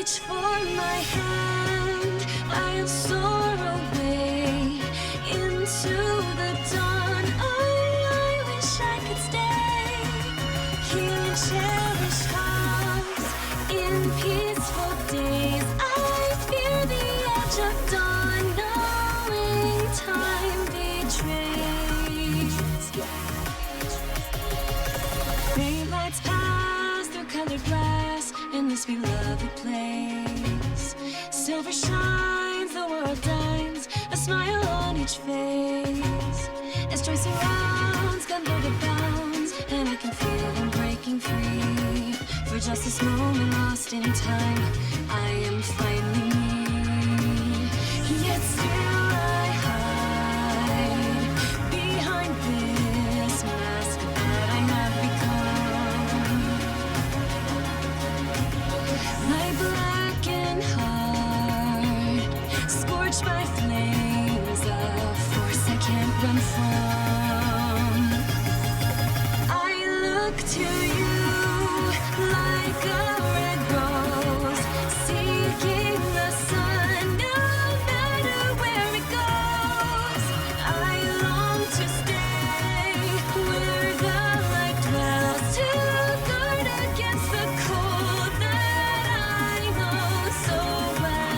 reach for my hand, I'll soar away into the dawn. I wish I could stay here and cherish hearts in peaceful days. I fear the edge of dawn, knowing time betrays. Faint lights pass through colored glass in this beloved place. Silver shines, the world dines, a smile on each face. As joy surrounds, gunpowder the bounds, and I can feel them breaking free. For just this moment lost in time, I am finally me. Yet still I hide behind this mask that I have become. My blackened heart, scorched by flames of force I can't run from. I look to you like a red rose, seeking the sun, no matter where it goes. I long to stay where the light dwells, to guard against the cold that I know so well.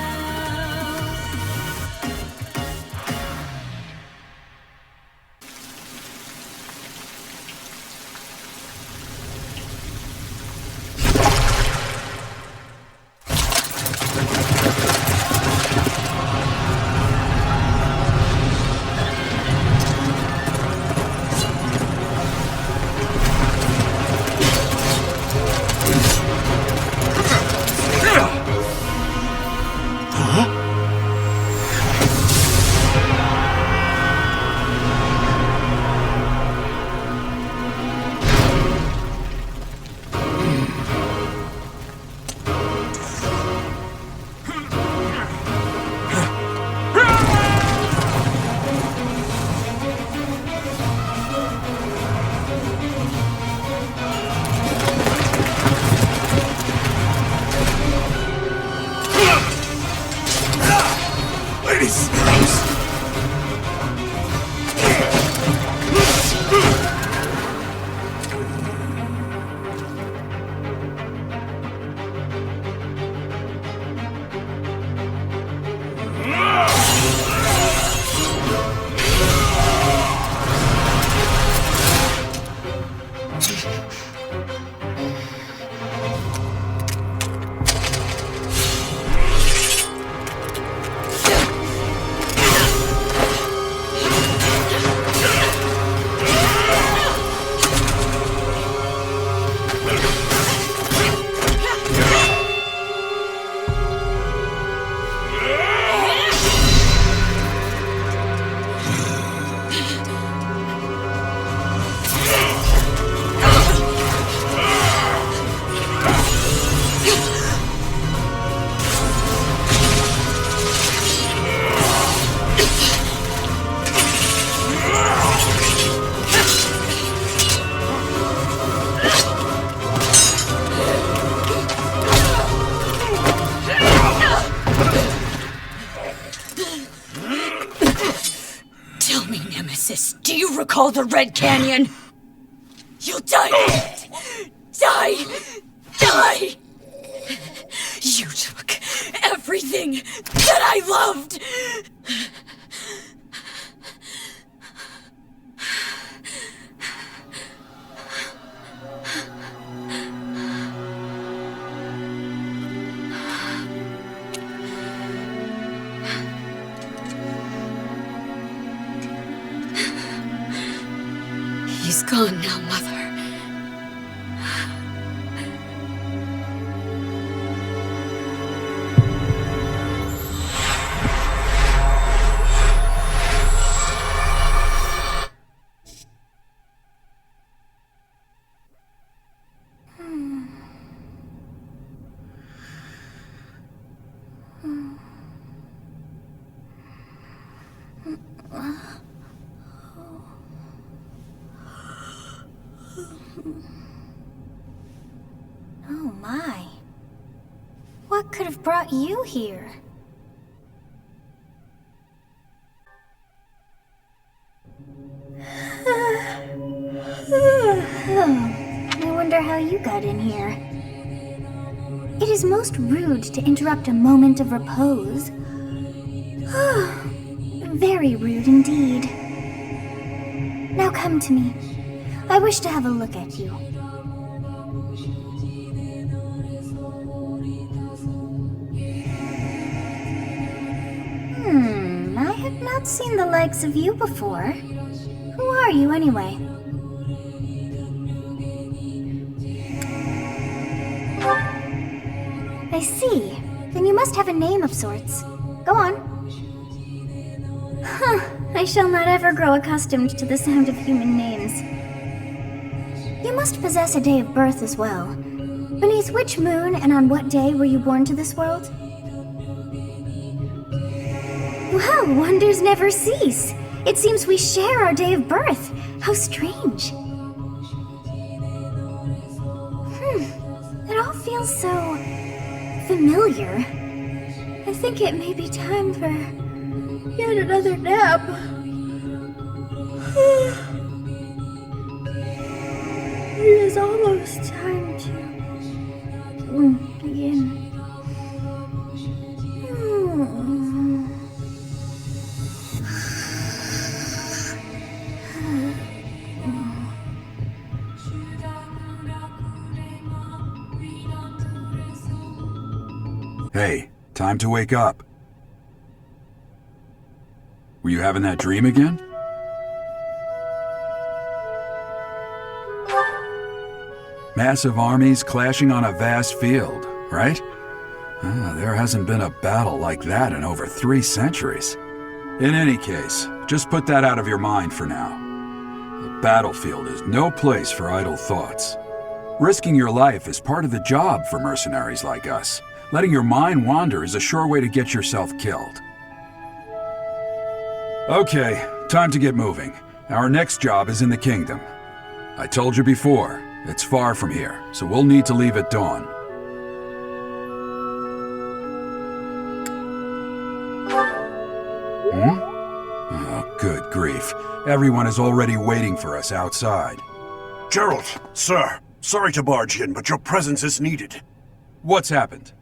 Ladies! Tell me, Nemesis, do you recall the Red Canyon? You'll die in it! Die! Die! You took everything that I loved! He's gone now, Mother. could have brought you here? I wonder how you got in here. It is most rude to interrupt a moment of repose. Very rude indeed. Now come to me. I wish to have a look at you. I have not seen the likes of you before. Who are you anyway? I see. Then you must have a name of sorts. Go on. I shall not ever grow accustomed to the sound of human names. You must possess a day of birth as well. Beneath which moon and on what day were you born to this world? Well, wonders never cease. It seems we share our day of birth. How strange. It all feels so familiar. I think it may be time for yet another nap. It is almost time to begin. Hey, time to wake up. Were you having that dream again? Massive armies clashing on a vast field, right? There hasn't been a battle like that in over 3 centuries. In any case, just put that out of your mind for now. The battlefield is no place for idle thoughts. Risking your life is part of the job for mercenaries like us. Letting your mind wander is a sure way to get yourself killed. Okay, time to get moving. Our next job is in the kingdom. I told you before, it's far from here, so we'll need to leave at dawn. Oh, good grief. Everyone is already waiting for us outside. Gerald, sir, sorry to barge in, but your presence is needed. What's happened?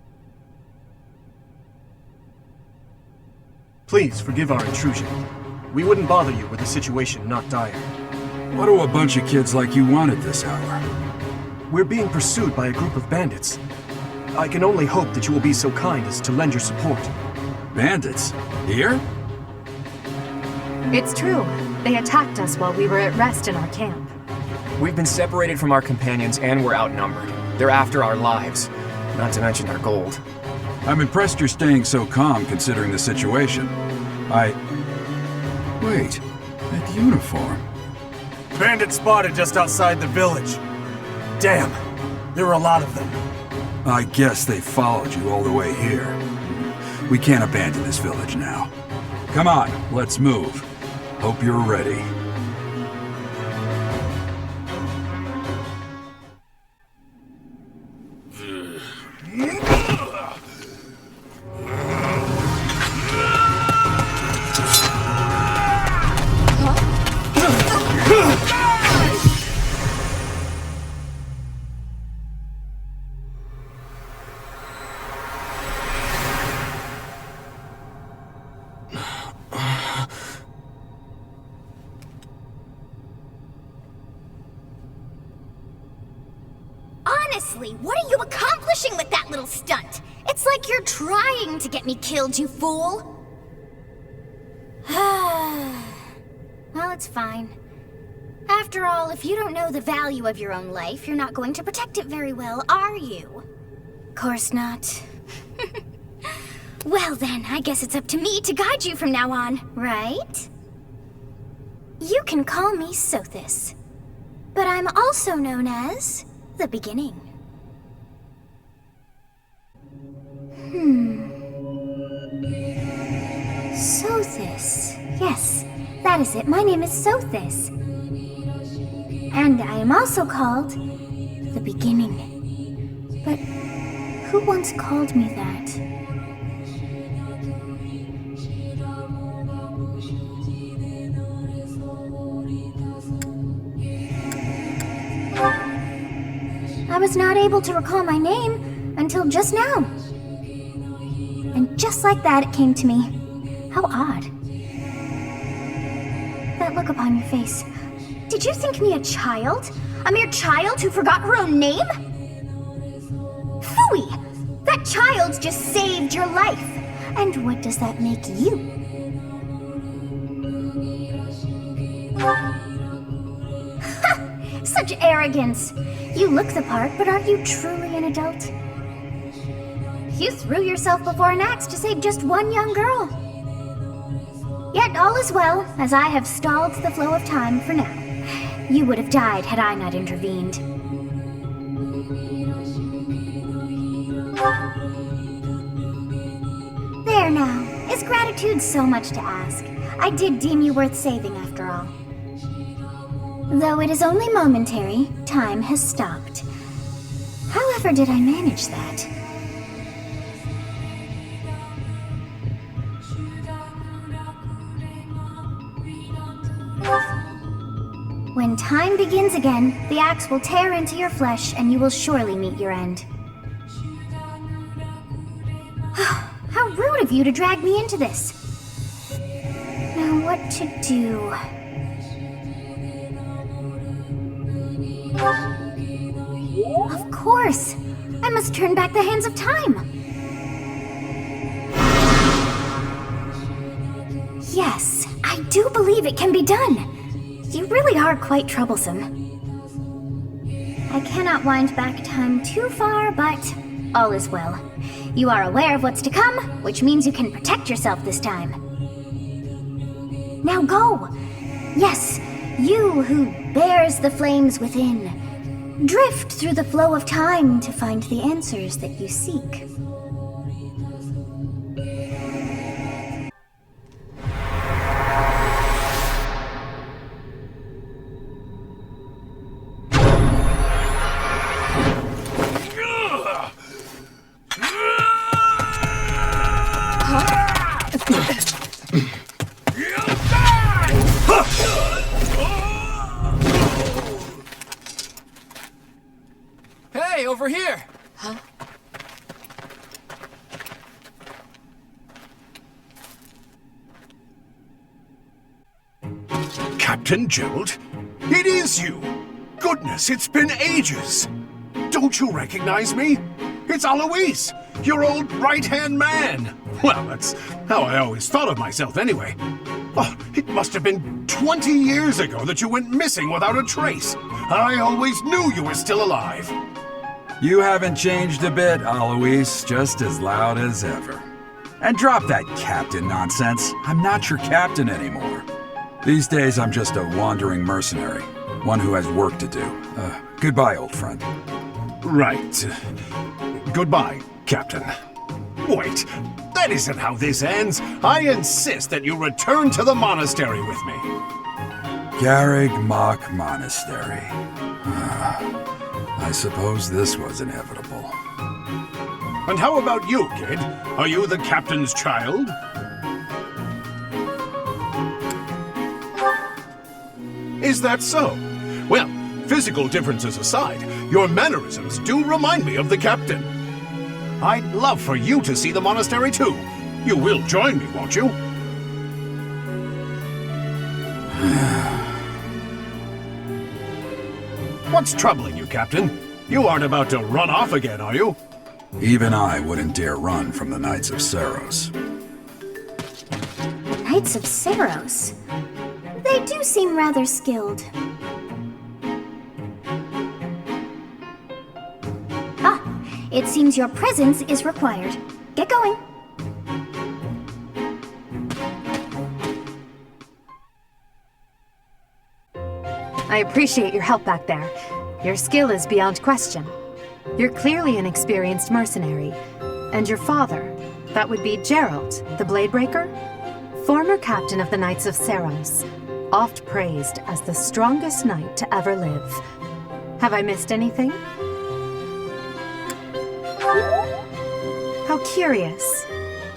Please forgive our intrusion. We wouldn't bother you with a situation not dire. What do a bunch of kids like you want at this hour? We're being pursued by a group of bandits. I can only hope that you will be so kind as to lend your support. Bandits? Here? It's true. They attacked us while we were at rest in our camp. We've been separated from our companions and we're outnumbered. They're after our lives, not to mention our gold. I'm impressed you're staying so calm considering the situation. Wait, that uniform. Bandits spotted just outside the village. Damn, there were a lot of them. I guess they followed you all the way here. We can't abandon this village now. Come on, let's move. Hope you're ready. Honestly, what are you accomplishing with that little stunt? It's like you're trying to get me killed, you fool! Well, it's fine. After all, if you don't know the value of your own life, you're not going to protect it very well, are you? Course not. Well then, I guess it's up to me to guide you from now on, right? You can call me Sothis, but I'm also known as the Beginning. Sothis. Yes, that is it. My name is Sothis. And I am also called the Beginning. But Who once called me that? I was not able to recall my name until just now. And just like that, it came to me. How odd. That look upon your face. Did you think me a child? A mere child who forgot her own name? Phooey! That child just saved your life. And what does that make you? Such arrogance! You look the part, but are you truly an adult? You threw yourself before an axe to save just one young girl. Yet all is well, as I have stalled the flow of time for now. You would have died had I not intervened. There now. Is gratitude so much to ask? I did deem you worth saving after all. Though it is only momentary, time has stopped. However did I manage that? When time begins again, the axe will tear into your flesh and you will surely meet your end. How rude of you to drag me into this. Now what to do? Of course! I must turn back the hands of time! Yes, I do believe it can be done! You really are quite troublesome. I cannot wind back time too far, but all is well. You are aware of what's to come, which means you can protect yourself this time. Now go! Yes, you who bears the flames within. Drift through the flow of time to find the answers that you seek. Hey, over here! Huh? Captain Gerald? It is you! Goodness, it's been ages! Don't you recognize me? It's Alois, your old right-hand man! Well, that's how I always thought of myself anyway. Oh, it must have been 20 years ago that you went missing without a trace. I always knew you were still alive. You haven't changed a bit, Alois, just as loud as ever. And drop that captain nonsense. I'm not your captain anymore. These days, I'm just a wandering mercenary, one who has work to do. Goodbye, old friend. Right. Goodbye, Captain. Wait, that isn't how this ends. I insist that you return to the monastery with me. Garreg Mach Monastery. I suppose this was inevitable. And how about you, kid? Are you the captain's child? Is that so? Well, physical differences aside, your mannerisms do remind me of the captain. I'd love for you to see the monastery too. You will join me, won't you? What's troubling you, Captain? You aren't about to run off again, are you? Even I wouldn't dare run from the Knights of Seros. Knights of Seros? They do seem rather skilled. Ah, it seems your presence is required. Get going. I appreciate your help back there. Your skill is beyond question. You're clearly an experienced mercenary. And your father, that would be Gerald, the Bladebreaker? Former captain of the Knights of Seros, oft praised as the strongest knight to ever live. Have I missed anything? How curious.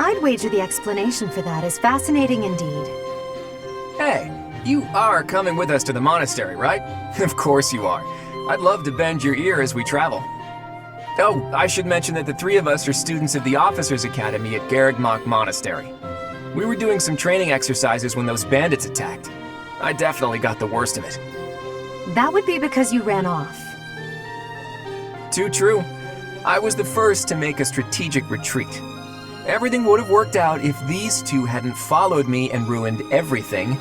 I'd wager the explanation for that is fascinating indeed. Hey, you are coming with us to the monastery, right? Of course you are. I'd love to bend your ear as we travel. Oh, I should mention that the three of us are students of the Officers Academy at Garreg Monastery. We were doing some training exercises when those bandits attacked. I definitely got the worst of it. That would be because you ran off. Too true. I was the first to make a strategic retreat. Everything would have worked out if these two hadn't followed me and ruined everything.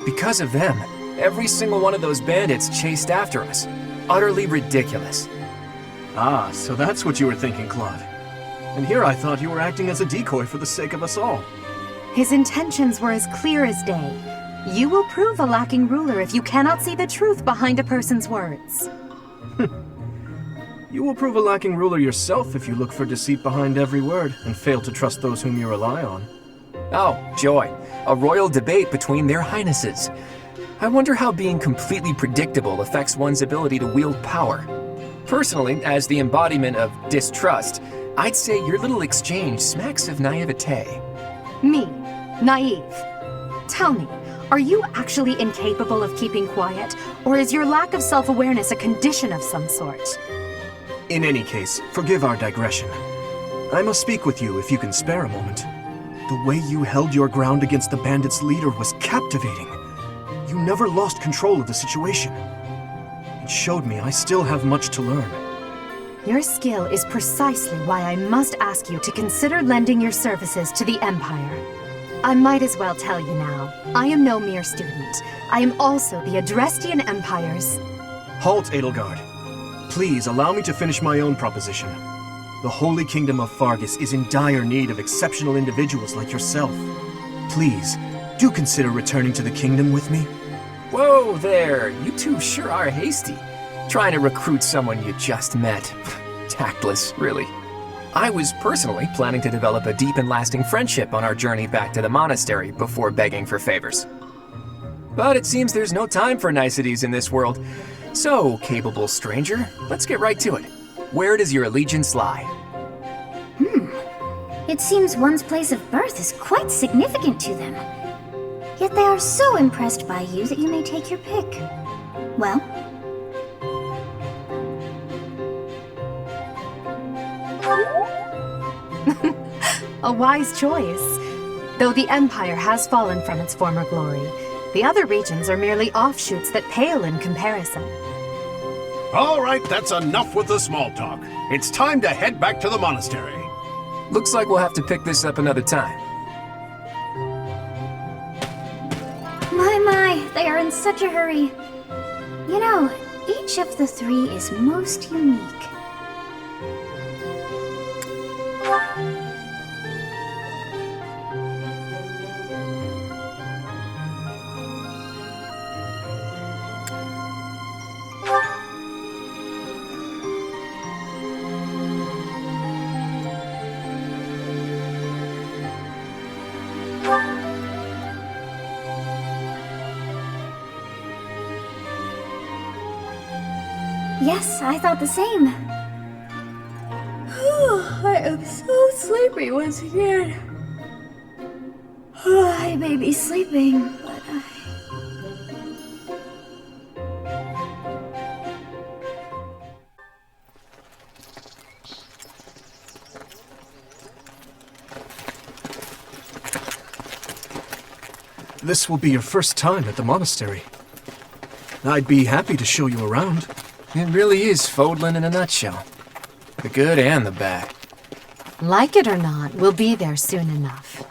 Because of them, every single one of those bandits chased after us. Utterly ridiculous. Ah, so that's what you were thinking, Claude. And here I thought you were acting as a decoy for the sake of us all. His intentions were as clear as day. You will prove a lacking ruler if you cannot see the truth behind a person's words. You will prove a lacking ruler yourself if you look for deceit behind every word and fail to trust those whom you rely on. Oh, joy. A royal debate between their highnesses. I wonder how being completely predictable affects one's ability to wield power. Personally, as the embodiment of distrust, I'd say your little exchange smacks of naivete. Me? Naive? Tell me, are you actually incapable of keeping quiet, or is your lack of self-awareness a condition of some sort? In any case, forgive our digression. I must speak with you if you can spare a moment. The way you held your ground against the bandits' leader was captivating. You never lost control of the situation. It showed me I still have much to learn. Your skill is precisely why I must ask you to consider lending your services to the Empire. I might as well tell you now, I am no mere student. I am also the Adrestian Empire's... Halt, Edelgard. Please allow me to finish my own proposition. The Holy Kingdom of Fargus is in dire need of exceptional individuals like yourself. Please, do consider returning to the kingdom with me. Whoa there, you two sure are hasty. Trying to recruit someone you just met. Tactless, really. I was personally planning to develop a deep and lasting friendship on our journey back to the monastery before begging for favors. But it seems there's no time for niceties in this world. So, capable stranger, let's get right to it. Where does your allegiance lie? It seems one's place of birth is quite significant to them. Yet they are so impressed by you that you may take your pick. Well, A wise choice. Though the Empire has fallen from its former glory, the other regions are merely offshoots that pale in comparison. All right, that's enough with the small talk. It's time to head back to the monastery. Looks like we'll have to pick this up another time. my, they are in such a hurry. You know, each of the three is most unique. Yes, I thought the same. I am so sleepy once again. I may be sleeping, but This will be your first time at the monastery. I'd be happy to show you around. It really is Fodlan in a nutshell. The good and the bad. Like it or not, we'll be there soon enough.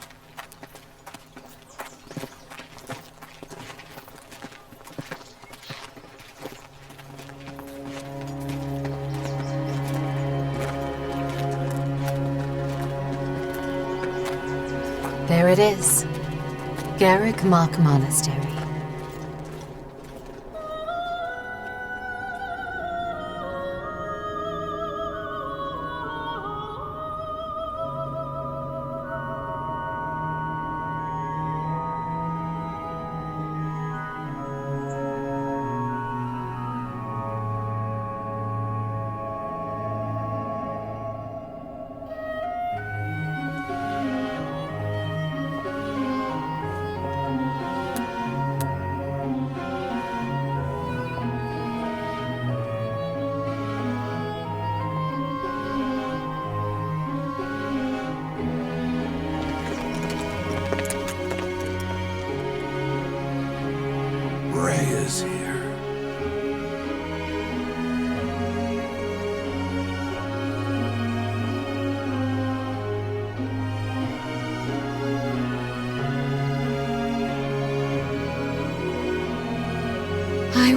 There it is. Garreg Mach Monastery.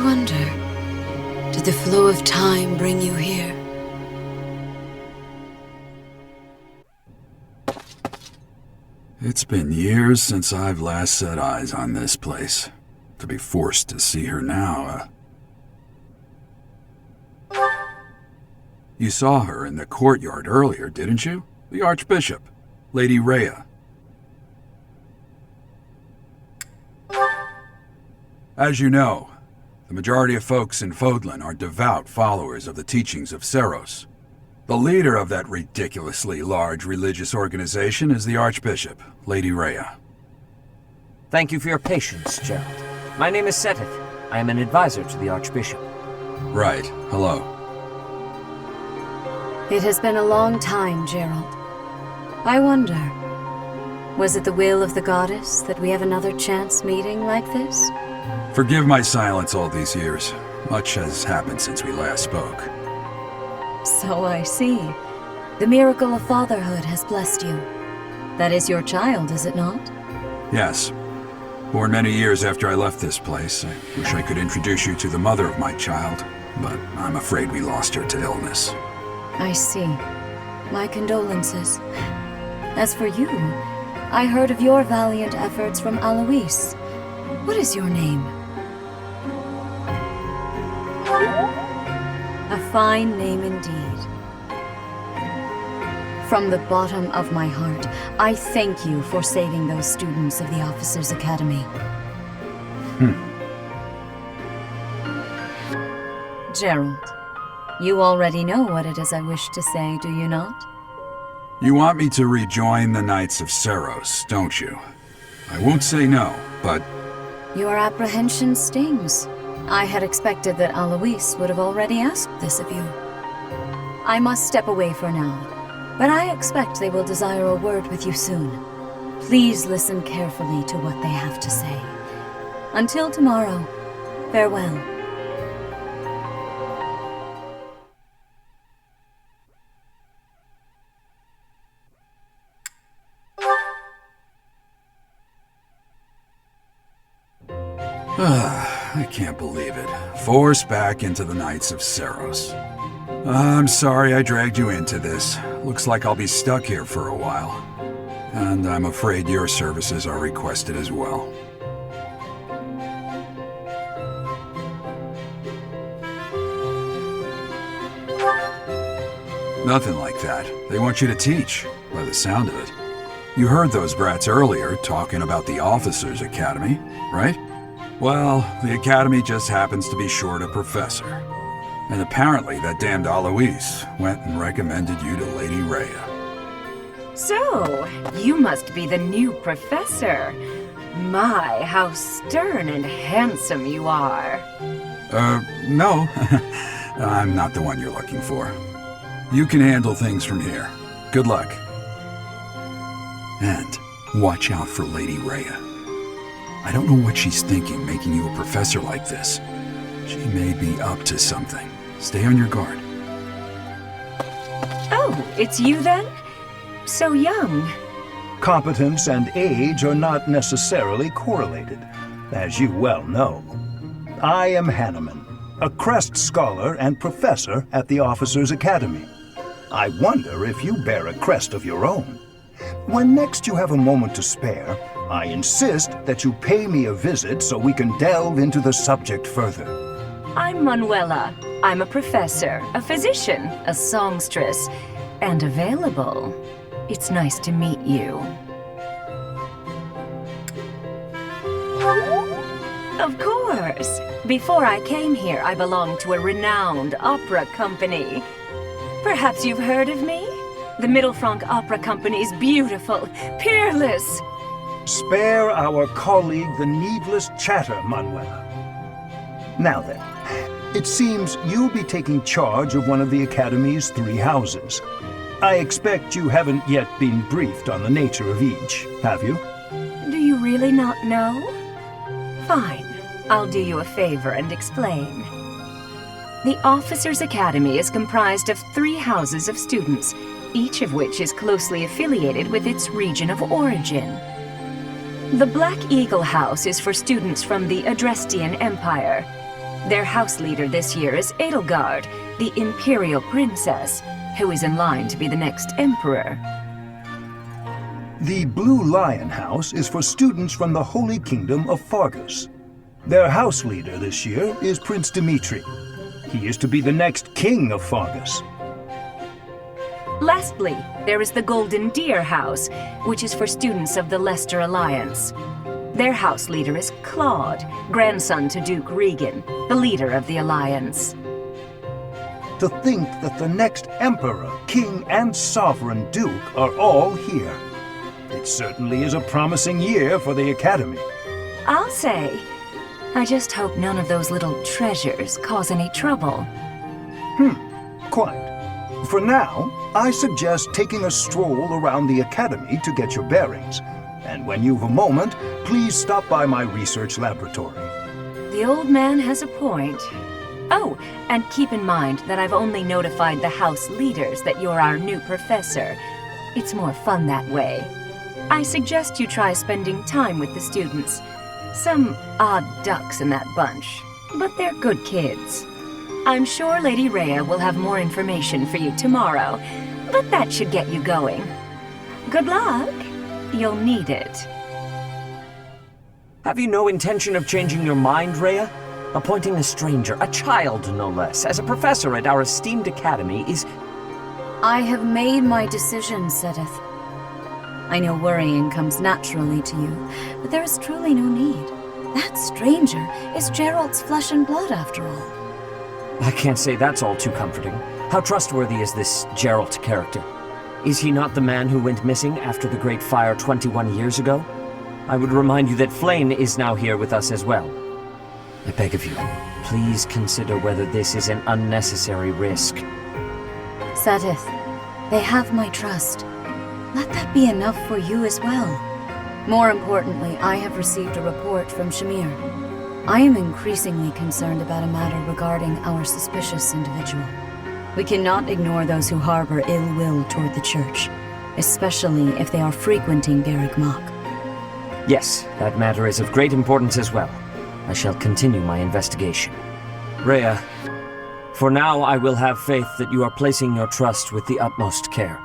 wonder, did the flow of time bring you here? It's been years since I've last set eyes on this place. To be forced to see her now, You saw her in the courtyard earlier, didn't you? The Archbishop, Lady Rhea. As you know, the majority of folks in Fodlan are devout followers of the teachings of Seros. The leader of that ridiculously large religious organization is the Archbishop, Lady Rhea. Thank you for your patience, Gerald. My name is Seteth. I am an advisor to the Archbishop. Right. Hello. It has been a long time, Gerald. I wonder, was it the will of the goddess that we have another chance meeting like this? Forgive my silence all these years. Much has happened since we last spoke. So I see. The miracle of fatherhood has blessed you. That is your child, is it not? Yes. Born many years after I left this place. I wish I could introduce you to the mother of my child, but I'm afraid we lost her to illness. I see. My condolences. As for you, I heard of your valiant efforts from Alois. What is your name? A fine name indeed. From the bottom of my heart, I thank you for saving those students of the Officers' Academy. Gerald, you already know what it is I wish to say, do you not? You want me to rejoin the Knights of Seros, don't you? I won't say no, but... Your apprehension stings. I had expected that Alois would have already asked this of you. I must step away for now, but I expect they will desire a word with you soon. Please listen carefully to what they have to say. Until tomorrow, farewell. I can't believe it. Forced back into the Knights of Seros. I'm sorry I dragged you into this. Looks like I'll be stuck here for a while. And I'm afraid your services are requested as well. Nothing like that. They want you to teach, by the sound of it. You heard those brats earlier talking about the Officers' Academy, right? Well, the Academy just happens to be short a professor. And apparently that damned Alois went and recommended you to Lady Rhea. So, you must be the new professor. My, how stern and handsome you are. No. I'm not the one you're looking for. You can handle things from here. Good luck. And watch out for Lady Rhea. I don't know what she's thinking making you a professor like this. She may be up to something. Stay on your guard. Oh, it's you then? So young. Competence and age are not necessarily correlated, as you well know. I am Hanneman, a Crest scholar and professor at the Officers' Academy. I wonder if you bear a crest of your own. When next you have a moment to spare, I insist that you pay me a visit so we can delve into the subject further. I'm Manuela. I'm a professor, a physician, a songstress, and available. It's nice to meet you. Of course. Before I came here, I belonged to a renowned opera company. Perhaps you've heard of me? The Mittelfranc Opera Company's beautiful, peerless. Spare our colleague the needless chatter, Manuela. Now then, it seems you'll be taking charge of one of the Academy's 3 houses. I expect you haven't yet been briefed on the nature of each, have you? Do you really not know? Fine. I'll do you a favor and explain. The Officers' Academy is comprised of 3 houses of students, each of which is closely affiliated with its region of origin. The Black Eagle House is for students from the Adrestian Empire. Their house leader this year is Edelgard, the Imperial Princess, who is in line to be the next Emperor. The Blue Lion House is for students from the Holy Kingdom of Fargus. Their house leader this year is Prince Dimitri. He is to be the next king of Fargus. Lastly, there is the Golden Deer House, which is for students of the Leicester Alliance. Their house leader is Claude, grandson to Duke Regan, the leader of the Alliance. To think that the next Emperor, King, and Sovereign Duke are all here. It certainly is a promising year for the Academy. I'll say. I just hope none of those little treasures cause any trouble. Quite. For now, I suggest taking a stroll around the Academy to get your bearings. And when you've a moment, please stop by my research laboratory. The old man has a point. Oh, and keep in mind that I've only notified the house leaders that you're our new professor. It's more fun that way. I suggest you try spending time with the students. Some odd ducks in that bunch, but they're good kids. I'm sure Lady Rhea will have more information for you tomorrow, but that should get you going. Good luck. You'll need it. Have you no intention of changing your mind, Rhea? Appointing a stranger, a child no less, as a professor at our esteemed academy is... I have made my decision, Sedith. I know worrying comes naturally to you, but there is truly no need. That stranger is Gerald's flesh and blood, after all. I can't say that's all too comforting. How trustworthy is this Gerald character? Is he not the man who went missing after the Great Fire 21 years ago? I would remind you that Flayn is now here with us as well. I beg of you, please consider whether this is an unnecessary risk. Sedith, they have my trust. Let that be enough for you as well. More importantly, I have received a report from Shamir. I am increasingly concerned about a matter regarding our suspicious individual. We cannot ignore those who harbor ill will toward the Church, especially if they are frequenting Garreg Mach. Yes, that matter is of great importance as well. I shall continue my investigation. Rhea, for now I will have faith that you are placing your trust with the utmost care.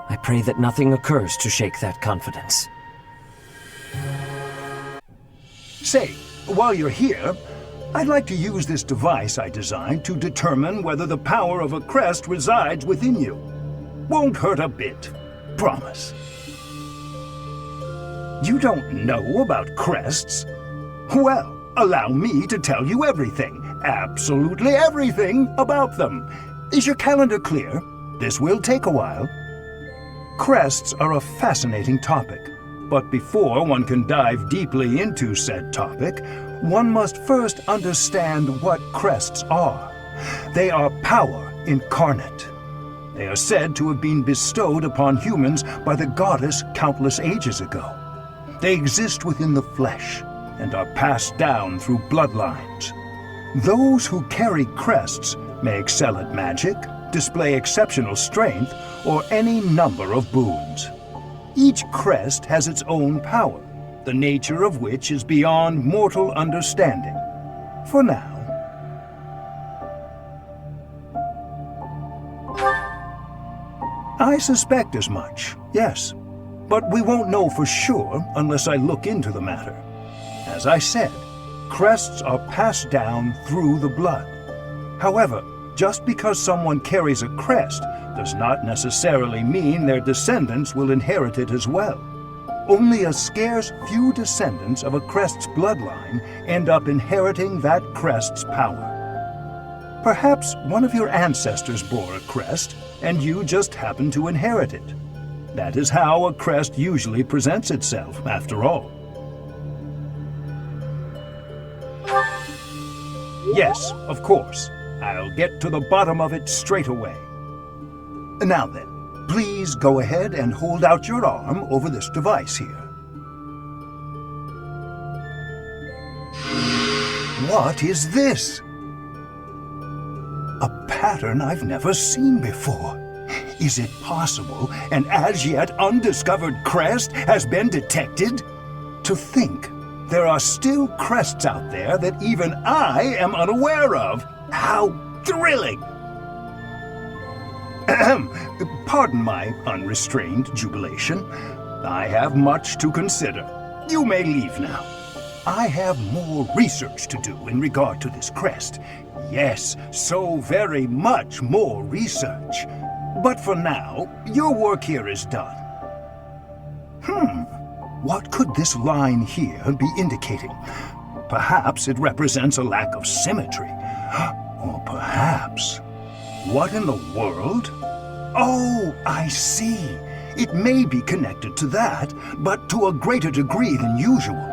I pray that nothing occurs to shake that confidence. Say, while you're here, I'd like to use this device I designed to determine whether the power of a crest resides within you. Won't hurt a bit. Promise. You don't know about crests? Well, allow me to tell you everything, absolutely everything about them. Is your calendar clear? This will take a while. Crests are a fascinating topic, but before one can dive deeply into said topic, one must first understand what crests are. They are power incarnate. They are said to have been bestowed upon humans by the goddess countless ages ago. They exist within the flesh and are passed down through bloodlines. Those who carry crests may excel at magic, display exceptional strength, or any number of boons. Each crest has its own power, the nature of which is beyond mortal understanding. For now. I suspect as much, yes. But we won't know for sure unless I look into the matter. As I said, crests are passed down through the blood. However, just because someone carries a crest does not necessarily mean their descendants will inherit it as well. Only a scarce few descendants of a crest's bloodline end up inheriting that crest's power. Perhaps one of your ancestors bore a crest, and you just happen to inherit it. That is how a crest usually presents itself, after all. Yes, of course. I'll get to the bottom of it straight away. Now then, please go ahead and hold out your arm over this device here. What is this? A pattern I've never seen before. Is it possible an as yet undiscovered crest has been detected? To think, There are still crests out there that even I am unaware of. How thrilling! Ahem. Pardon my unrestrained jubilation. I have much to consider. You may leave now. I have more research to do in regard to this crest. Yes, so very much more research. But for now, your work here is done. What could this line here be indicating? Perhaps it represents a lack of symmetry. Or perhaps... What in the world? Oh, I see. It may be connected to that, but to a greater degree than usual.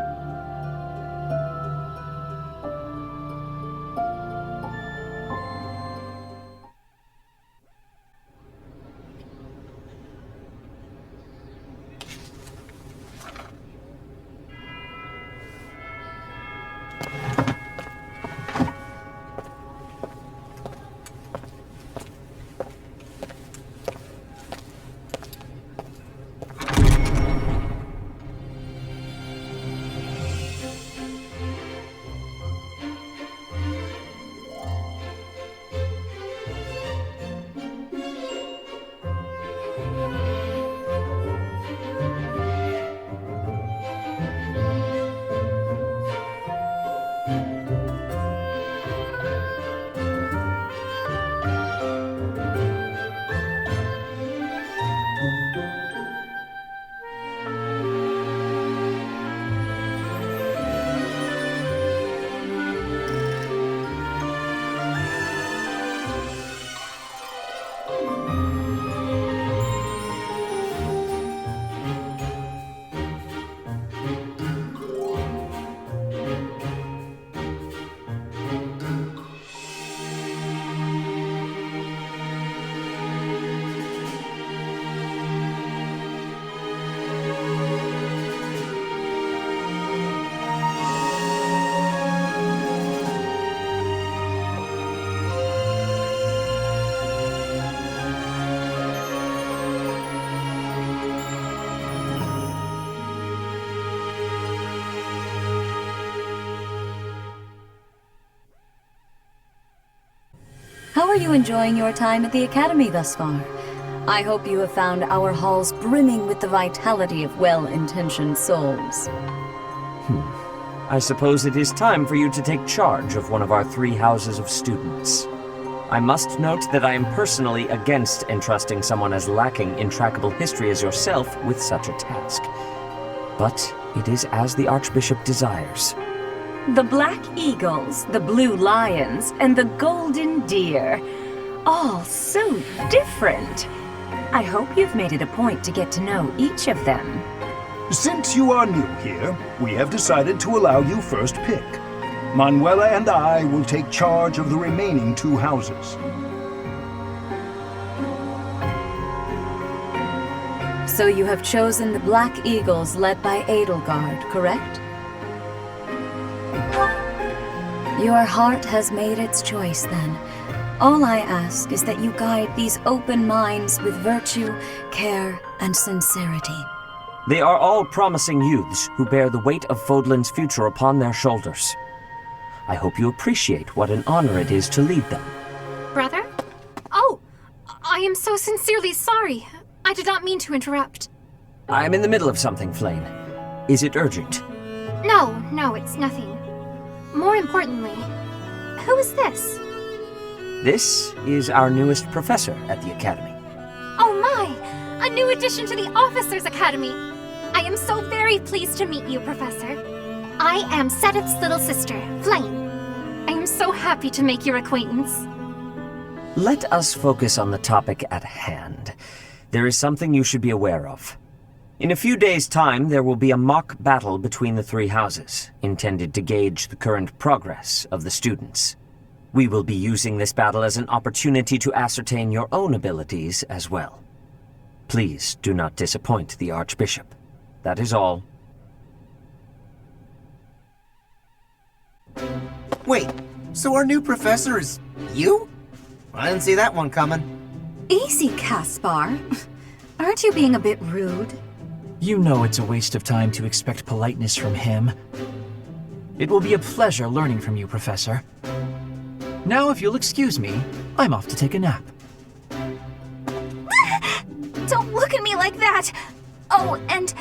How are you enjoying your time at the Academy thus far? I hope you have found our halls brimming with the vitality of well-intentioned souls. I suppose it is time for you to take charge of one of our 3 houses of students. I must note that I am personally against entrusting someone as lacking in trackable history as yourself with such a task. But it is as the Archbishop desires. The Black Eagles, the Blue Lions, and the Golden Deer. All so different. I hope you've made it a point to get to know each of them. Since you are new here, we have decided to allow you first pick. Manuela and I will take charge of the remaining 2 houses. So you have chosen the Black Eagles led by Edelgard, correct? Your heart has made its choice then. All I ask is that you guide these open minds with virtue, care, and sincerity. They are all promising youths who bear the weight of Fodlan's future upon their shoulders. I hope you appreciate what an honor it is to lead them. Brother? Oh, I am so sincerely sorry. I did not mean to interrupt. I'm in the middle of something, Flane. Is it urgent? No, it's nothing. More importantly, who is this? This is our newest professor at the Academy. Oh my! A new addition to the Officers' Academy! I am so very pleased to meet you, Professor. I am Sedith's little sister, Flame. I am so happy to make your acquaintance. Let us focus on the topic at hand. There is something you should be aware of. In a few days' time, there will be a mock battle between the 3 houses, intended to gauge the current progress of the students. We will be using this battle as an opportunity to ascertain your own abilities as well. Please do not disappoint the Archbishop. That is all. Wait, so our new professor is you? I didn't see that one coming. Easy, Caspar. Aren't you being a bit rude? You know it's a waste of time to expect politeness from him. It will be a pleasure learning from you, Professor. Now, if you'll excuse me, I'm off to take a nap. Don't look at me like that! Oh, and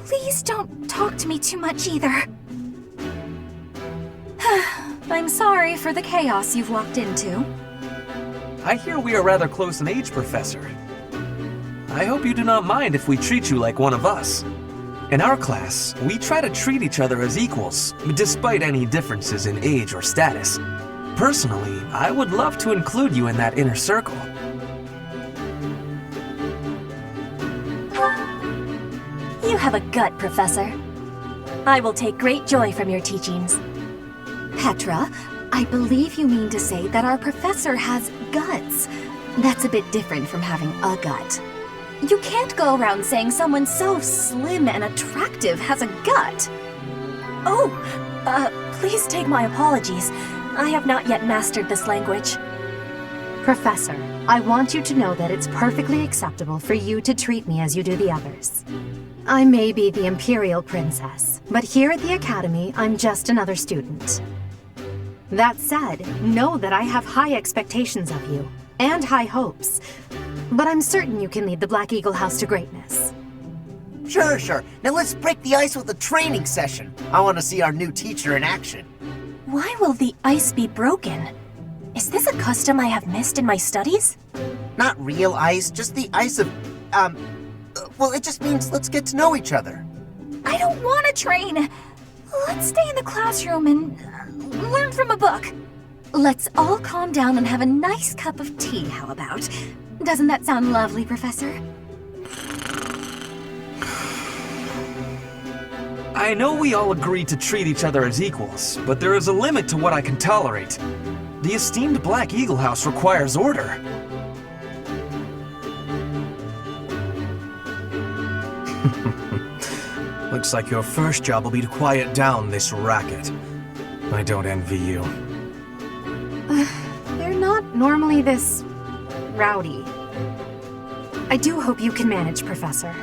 please don't talk to me too much either. I'm sorry for the chaos you've walked into. I hear we are rather close in age, Professor. I hope you do not mind if we treat you like one of us. In our class, we try to treat each other as equals, despite any differences in age or status. Personally, I would love to include you in that inner circle. You have a gut, Professor. I will take great joy from your teachings. Petra, I believe you mean to say that our professor has guts. That's a bit different from having a gut. You can't go around saying someone so slim and attractive has a gut. Oh, please take my apologies. I have not yet mastered this language. Professor, I want you to know that it's perfectly acceptable for you to treat me as you do the others. I may be the Imperial Princess, but here at the Academy, I'm just another student. That said, know that I have high expectations of you, and high hopes. But I'm certain you can lead the Black Eagle House to greatness. Sure. Now let's break the ice with a training session. I want to see our new teacher in action. Why will the ice be broken? Is this a custom I have missed in my studies? Not real ice, just the ice of, well, it just means let's get to know each other. I don't want to train. Let's stay in the classroom and learn from a book. Let's all calm down and have a nice cup of tea, how about? Doesn't that sound lovely, Professor? I know we all agree to treat each other as equals, but there is a limit to what I can tolerate. The esteemed Black Eagle House requires order. Looks like your first job will be to quiet down this racket. I don't envy you. They're not normally this rowdy. I do hope you can manage, Professor.